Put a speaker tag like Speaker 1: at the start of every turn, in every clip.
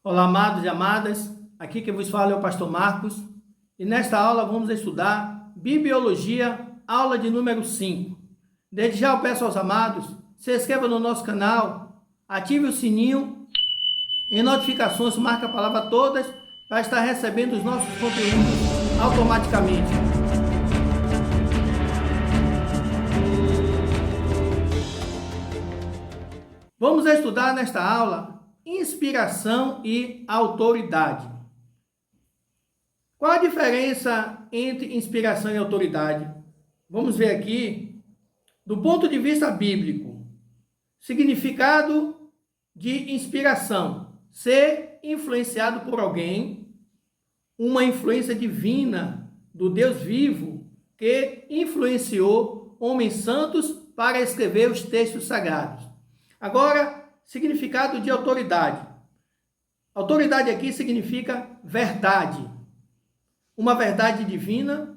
Speaker 1: Olá, amados e amadas, aqui quem vos fala é o pastor Marcos e nesta aula vamos estudar Bibliologia, aula de número 5. Desde já eu peço aos amados, se inscreva no nosso canal, ative o sininho e notificações, marca a palavra todas para estar recebendo os nossos conteúdos automaticamente. Vamos estudar nesta aula inspiração e autoridade. Qual a diferença entre inspiração e autoridade? Vamos ver aqui, do ponto de vista bíblico. Significado de inspiração: ser influenciado por alguém, uma influência divina do Deus vivo que influenciou homens santos para escrever os textos sagrados. Agora, significado de autoridade. Autoridade aqui significa verdade. Uma verdade divina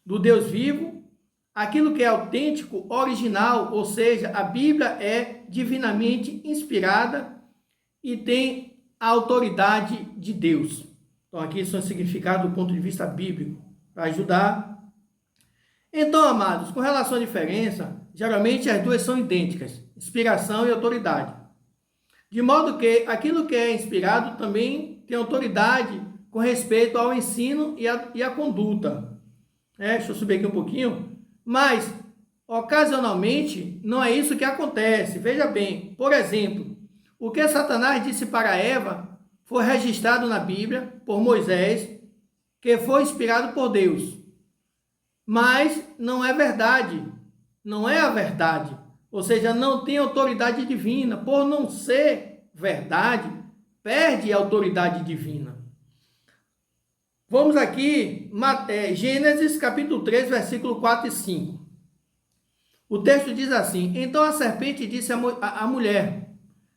Speaker 1: do Deus vivo, aquilo que é autêntico, original, ou seja, a Bíblia é divinamente inspirada e tem a autoridade de Deus. Então, aqui são significados do ponto de vista bíblico, para ajudar. Então, amados, com relação à diferença, geralmente as duas são idênticas, inspiração e autoridade. De modo que aquilo que é inspirado também tem autoridade com respeito ao ensino e à conduta. Deixa eu subir aqui um pouquinho. Mas, ocasionalmente, não é isso que acontece. Veja bem, por exemplo, o que Satanás disse para Eva foi registrado na Bíblia por Moisés, que foi inspirado por Deus. Mas não é verdade. Não é a verdade. Ou seja, não tem autoridade divina. Por não ser verdade, perde a autoridade divina. Vamos aqui, Gênesis capítulo 3, versículo 4 e 5. O texto diz assim: Então a serpente disse à mulher: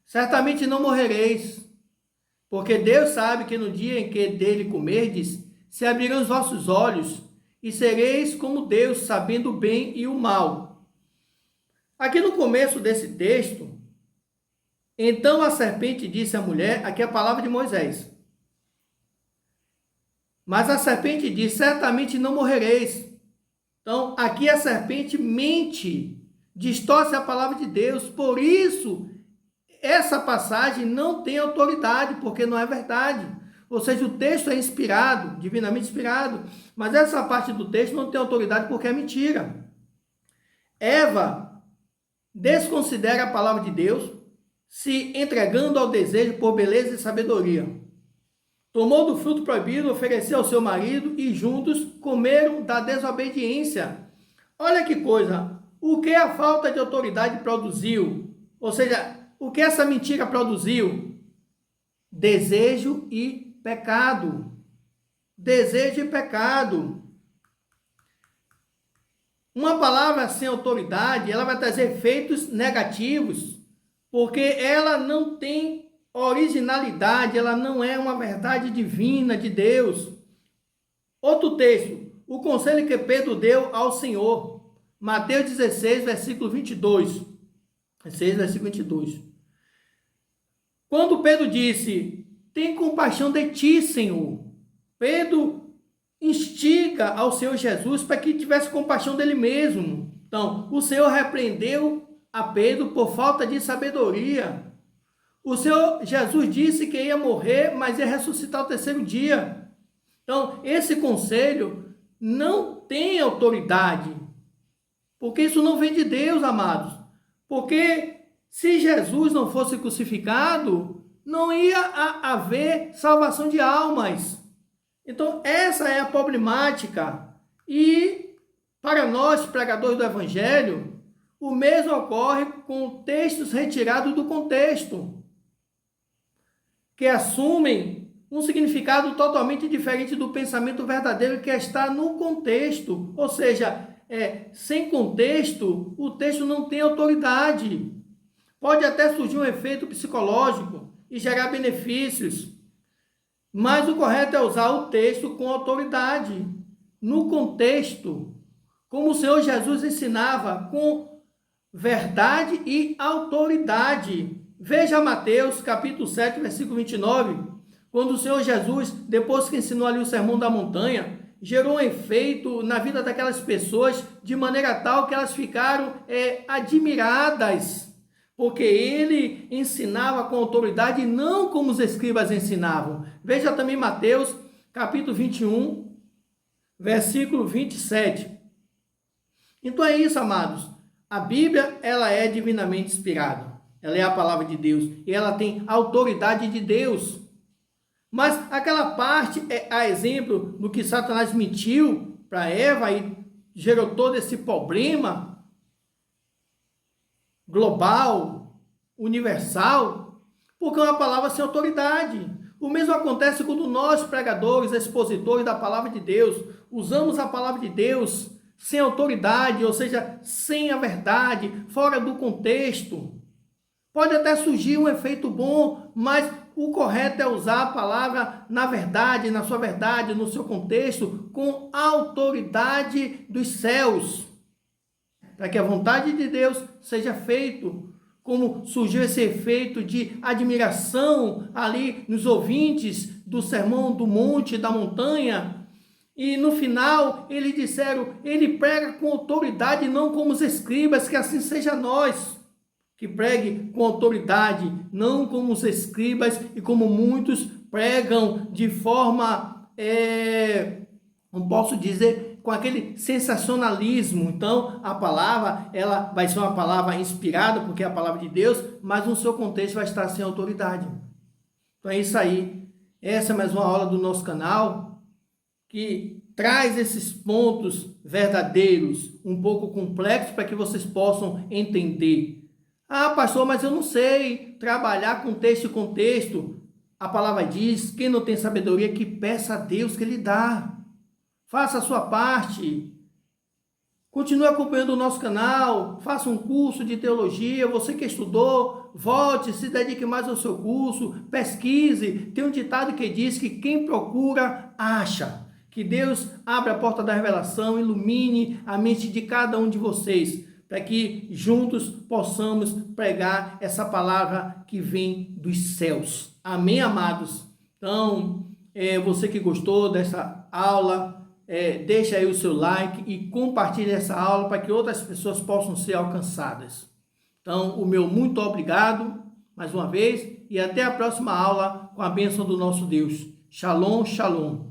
Speaker 1: Certamente não morrereis, porque Deus sabe que no dia em que dele comerdes, se abrirão os vossos olhos, e sereis como Deus, sabendo o bem e o mal. Aqui no começo desse texto, então a serpente disse à mulher, aqui é a palavra de Moisés. Mas a serpente diz: certamente não morrereis. Então, aqui a serpente mente, distorce a palavra de Deus. Por isso, essa passagem não tem autoridade, porque não é verdade. Ou seja, o texto é inspirado, divinamente inspirado, mas essa parte do texto não tem autoridade porque é mentira. Eva desconsidera a palavra de Deus, se entregando ao desejo por beleza e sabedoria. Tomou do fruto proibido, ofereceu ao seu marido e juntos comeram da desobediência. Olha que coisa, o que a falta de autoridade produziu? Ou seja, o que essa mentira produziu? Desejo e pecado. Desejo e pecado. Uma palavra sem autoridade, ela vai trazer efeitos negativos, porque ela não tem originalidade, ela não é uma verdade divina de Deus. Outro texto, o conselho que Pedro deu ao Senhor, Mateus 16, versículo 22. 16, versículo 22. Quando Pedro disse: tem compaixão de ti, Senhor. Pedro instiga ao Senhor Jesus para que tivesse compaixão dele mesmo. Então, o Senhor repreendeu a Pedro por falta de sabedoria. O Senhor Jesus disse que ia morrer, mas ia ressuscitar ao terceiro dia. Então, esse conselho não tem autoridade, porque isso não vem de Deus, amados. Porque se Jesus não fosse crucificado, não ia haver salvação de almas. Então, essa é a problemática. E, para nós, pregadores do Evangelho, o mesmo ocorre com textos retirados do contexto, que assumem um significado totalmente diferente do pensamento verdadeiro que está no contexto. Ou seja, sem contexto, o texto não tem autoridade. Pode até surgir um efeito psicológico e gerar benefícios, mas o correto é usar o texto com autoridade, no contexto, como o Senhor Jesus ensinava, com verdade e autoridade. Veja Mateus capítulo 7, versículo 29. Quando o Senhor Jesus, depois que ensinou ali o Sermão da Montanha, gerou um efeito na vida daquelas pessoas de maneira tal que elas ficaram admiradas, porque ele ensinava com autoridade e não como os escribas ensinavam. Veja também Mateus, capítulo 21, versículo 27. Então é isso, amados. A Bíblia, ela é divinamente inspirada. Ela é a palavra de Deus e ela tem autoridade de Deus. Mas aquela parte é a exemplo do que Satanás mentiu para Eva e gerou todo esse problema global, universal, porque é uma palavra sem autoridade. O mesmo acontece quando nós, pregadores, expositores da palavra de Deus, usamos a palavra de Deus sem autoridade, ou seja, sem a verdade, fora do contexto. Pode até surgir um efeito bom, mas o correto é usar a palavra na verdade, na sua verdade, no seu contexto, com a autoridade dos céus, para que a vontade de Deus seja feita, como surgiu esse efeito de admiração ali nos ouvintes do Sermão do Monte, da montanha, e no final eles disseram, ele prega com autoridade, não como os escribas, que assim seja nós, que pregue com autoridade, não como os escribas e como muitos pregam de forma, não posso dizer, com aquele sensacionalismo. Então, a palavra, ela vai ser uma palavra inspirada, porque é a palavra de Deus, mas no seu contexto vai estar sem autoridade. Então é isso aí. Essa é mais uma aula do nosso canal, que traz esses pontos verdadeiros, um pouco complexos, para que vocês possam entender. Ah, pastor, mas eu não sei trabalhar com texto e contexto. A palavra diz, quem não tem sabedoria, que peça a Deus que Ele dá. Faça a sua parte. Continue acompanhando o nosso canal. Faça um curso de teologia. Você que estudou, volte, se dedique mais ao seu curso. Pesquise. Tem um ditado que diz que quem procura, acha. Que Deus abra a porta da revelação, ilumine a mente de cada um de vocês, para que juntos possamos pregar essa palavra que vem dos céus. Amém, amados? Então, você que gostou dessa aula, deixa aí o seu like e compartilhe essa aula para que outras pessoas possam ser alcançadas. Então, o meu muito obrigado, mais uma vez, e até a próxima aula com a bênção do nosso Deus. Shalom, shalom.